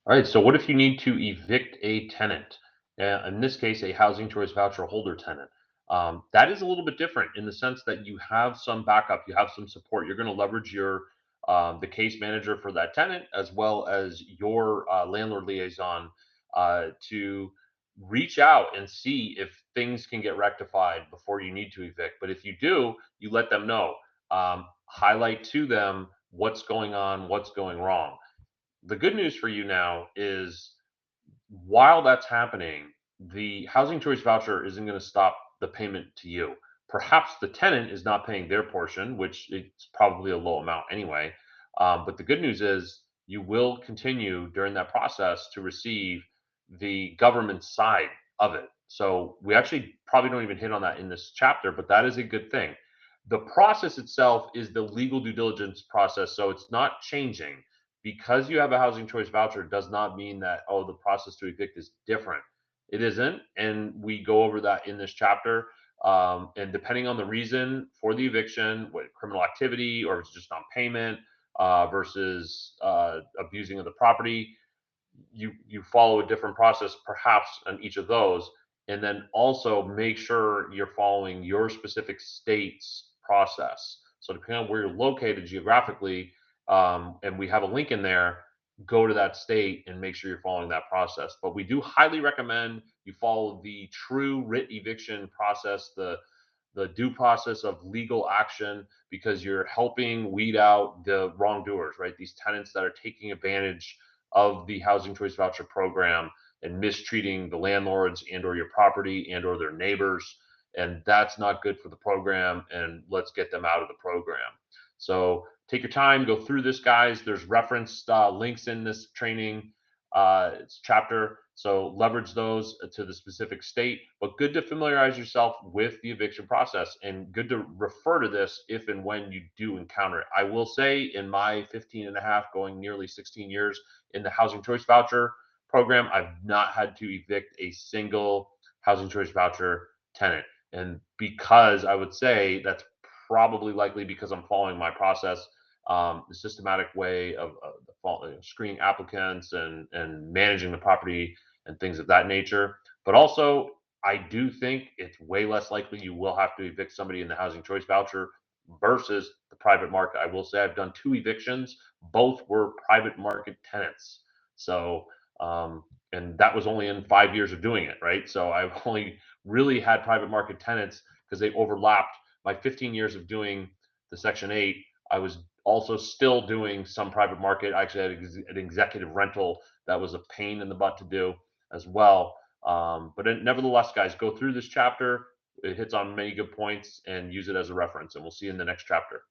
All right. So what if you need to evict a tenant? In this case, a housing choice voucher holder tenant. That is a little bit different in the sense that you have some backup, you have some support. You're going to leverage your the case manager for that tenant as well as your landlord liaison to reach out and see if things can get rectified before you need to evict. But if you do, you let them know. Highlight to them what's going on, what's going wrong. The good news for you now is while that's happening, the housing choice voucher isn't going to stop the payment to you. Perhaps the tenant is not paying their portion, which it's probably a low amount anyway. But the good news is you will continue during that process to receive the government side of it. So we actually probably don't even hit on that in this chapter, but that is a good thing. The process itself is the legal due diligence process, so it's not changing because you have a housing choice voucher does not mean that, oh, the process to evict is different. It isn't, and we go over that in this chapter. And depending on the reason for the eviction, what criminal activity or it's just non-payment versus abusing of the property, you follow a different process perhaps on each of those, and then also make sure you're following your specific state's process. So depending on where you're located geographically, and we have a link in there, go to that state and make sure you're following that process. But we do highly recommend you follow the true writ eviction process, the due process of legal action, because you're helping weed out the wrongdoers, right? These tenants that are taking advantage of the housing choice voucher program and mistreating the landlords and or your property and or their neighbors, and that's not good for the program, and let's get them out of the program. So take your time, go through this, guys. There's referenced links in this training chapter, so leverage those to the specific state. But good to familiarize yourself with the eviction process, and good to refer to this if and when you do encounter it. I will say, in my 15 and a half, going nearly 16 years in the housing choice voucher program, I've not had to evict a single housing choice voucher tenant. And because I would say that's probably likely because I'm following my process, the systematic way of screening applicants and managing the property and things of that nature. But also, I do think it's way less likely you will have to evict somebody in the housing choice voucher versus the private market. I will say I've done two evictions, both were private market tenants. So, and that was only in 5 years of doing it, right? So I've only really had private market tenants because they overlapped my 15 years of doing the Section 8. I was also still doing some private market. I actually had an executive rental that was a pain in the butt to do as well. But nevertheless, guys, go through this chapter. It hits on many good points and use it as a reference. And we'll see you in the next chapter.